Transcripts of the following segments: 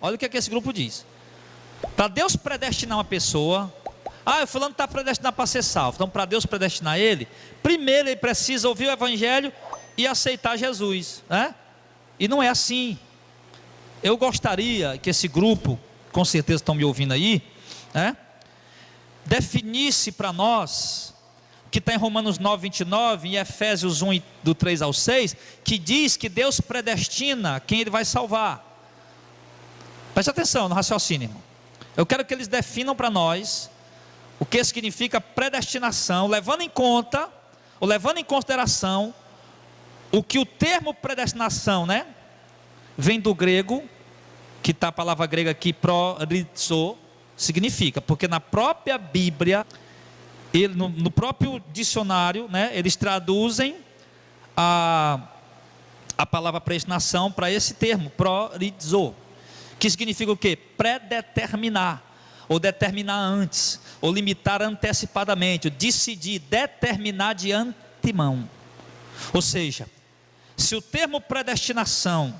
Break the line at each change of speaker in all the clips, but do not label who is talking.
Olha o que esse grupo diz. Para Deus predestinar uma pessoa, o fulano está predestinado para ser salvo. Então, para Deus predestinar ele, primeiro ele precisa ouvir o evangelho e aceitar Jesus, né? E não é assim. Eu gostaria que esse grupo, com certeza estão me ouvindo aí, né, definisse para nós, que está em Romanos 9, 29, e Efésios 1, do 3 ao 6, que diz que Deus predestina quem Ele vai salvar. Preste atenção no raciocínio, irmão. Eu quero que eles definam para nós o que significa predestinação, levando em conta, ou levando em consideração, o que o termo predestinação, né, vem do grego, que está a palavra grega aqui, prorizo, significa, porque na própria Bíblia, no próprio dicionário, né, eles traduzem a palavra predestinação para esse termo, prorizo, que significa o quê? Predeterminar, ou determinar antes, ou limitar antecipadamente, ou decidir, determinar de antemão. Ou seja, se o termo predestinação,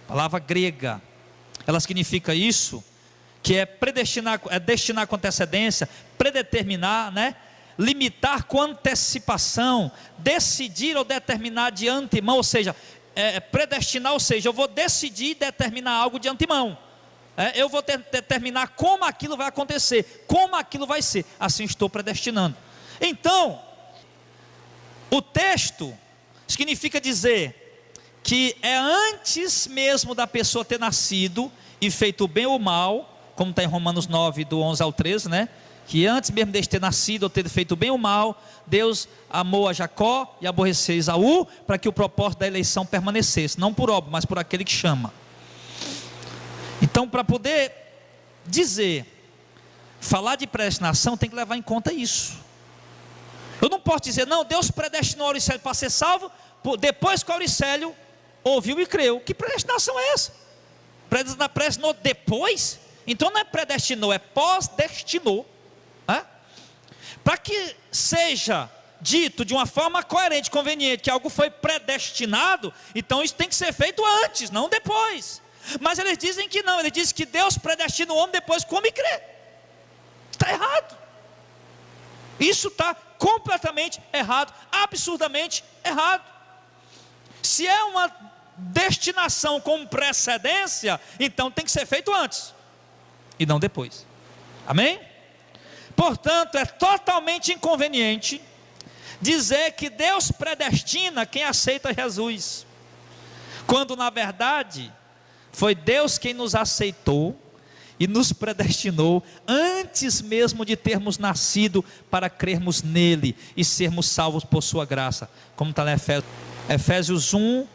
palavra grega, ela significa isso, que é predestinar, é destinar com antecedência, predeterminar, né? Limitar com antecipação, decidir ou determinar de antemão, ou seja, predestinar, ou seja, eu vou decidir determinar algo de antemão, eu vou determinar como aquilo vai acontecer, como aquilo vai ser, assim estou predestinando. Então, o texto significa dizer que é antes mesmo da pessoa ter nascido e feito o bem ou o mal, como está em Romanos 9, do 11 ao 13, né? Que antes mesmo de ter nascido ou ter feito o bem ou o mal, Deus amou a Jacó e aborreceu Esaú, para que o propósito da eleição permanecesse, não por obra, mas por aquele que chama. Então, para poder dizer, falar de predestinação, tem que levar em conta isso. Eu não posso dizer, não, Deus predestinou Auricélio para ser salvo, depois que o Auricélio ouviu e creu. Que predestinação é essa? Predestinou depois? Então não é predestinou, é pós-destinou. Para que seja dito de uma forma coerente, conveniente, que algo foi predestinado, então isso tem que ser feito antes, não depois. Mas eles dizem que não, eles dizem que Deus predestina o homem depois como e crê. Está errado. Isso está completamente errado, absurdamente errado. Se é uma destinação com precedência, então tem que ser feito antes e não depois. Amém? Portanto, é totalmente inconveniente dizer que Deus predestina quem aceita Jesus, quando na verdade foi Deus quem nos aceitou e nos predestinou antes mesmo de termos nascido, para crermos nele e sermos salvos por sua graça, como está lá em Efésios 1,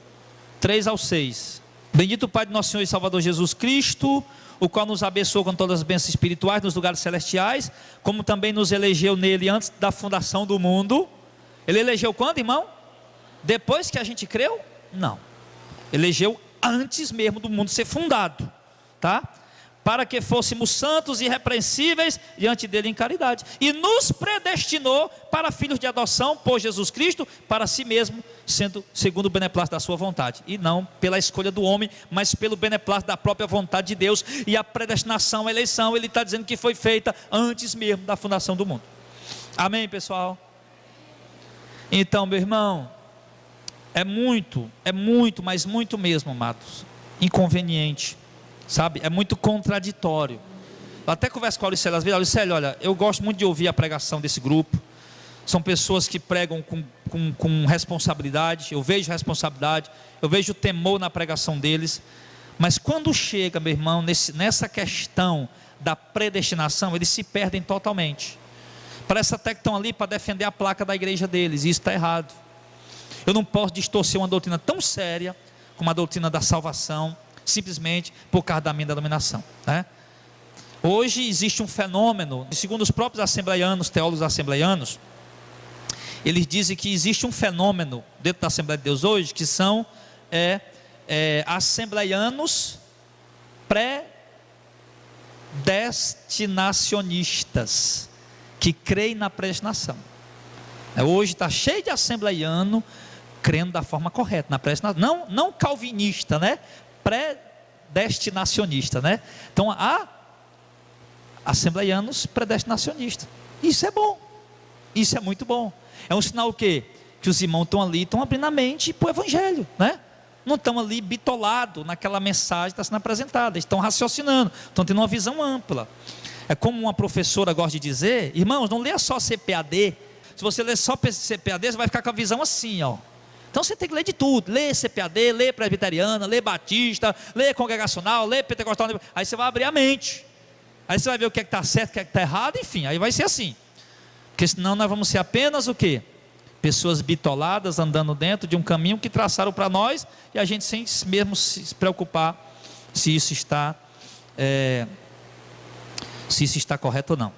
3 ao 6. Bendito o Pai de nosso Senhor e Salvador Jesus Cristo, o qual nos abençoou com todas as bênçãos espirituais nos lugares celestiais, como também nos elegeu nele antes da fundação do mundo. Ele elegeu quando, irmão? Depois que a gente creu? Não, elegeu antes mesmo do mundo ser fundado, tá? Para que fôssemos santos e irrepreensíveis diante dele em caridade, e nos predestinou para filhos de adoção por Jesus Cristo, para si mesmo, sendo segundo o beneplácito da sua vontade, e não pela escolha do homem, mas pelo beneplácito da própria vontade de Deus. E a predestinação, a eleição, ele está dizendo que foi feita antes mesmo da fundação do mundo. Amém, pessoal? Então, meu irmão, é muito, mas muito mesmo, amados, inconveniente, sabe, é muito contraditório. Eu até converso com a Auricélio às vezes. Auricélio, olha, eu gosto muito de ouvir a pregação desse grupo, são pessoas que pregam com responsabilidade, eu vejo responsabilidade, eu vejo temor na pregação deles, mas quando chega, meu irmão, nessa questão da predestinação, eles se perdem totalmente. Parece até que estão ali para defender a placa da igreja deles, e isso está errado. Eu não posso distorcer uma doutrina tão séria como a doutrina da salvação, simplesmente por causa da minha denominação, né? Hoje existe um fenômeno, segundo os próprios assembleianos, teólogos assembleianos, eles dizem que existe um fenômeno dentro da Assembleia de Deus hoje, que são assembleianos predestinacionistas, que creem na predestinação. Hoje está cheio de assembleiano crendo da forma correta na predestinação, não calvinista, né? destinacionista, né? Então há assembleianos predestinacionistas. Isso é bom. Isso é muito bom. É um sinal o quê? Que os irmãos estão ali, estão abrindo a mente para o evangelho, né? Não estão ali bitolados naquela mensagem que está sendo apresentada. Estão raciocinando, estão tendo uma visão ampla. É como uma professora gosta de dizer: irmãos, não leia só CPAD. Se você ler só CPAD, você vai ficar com a visão assim, ó. Então você tem que ler de tudo. Lê CPAD, lê presbiteriana, lê batista, lê congregacional, lê pentecostal. Aí você vai abrir a mente. Aí você vai ver o que é que está certo, o que é que está errado, enfim. Aí vai ser assim. Porque senão nós vamos ser apenas o quê? Pessoas bitoladas andando dentro de um caminho que traçaram para nós, e a gente sem mesmo se preocupar se isso está correto ou não.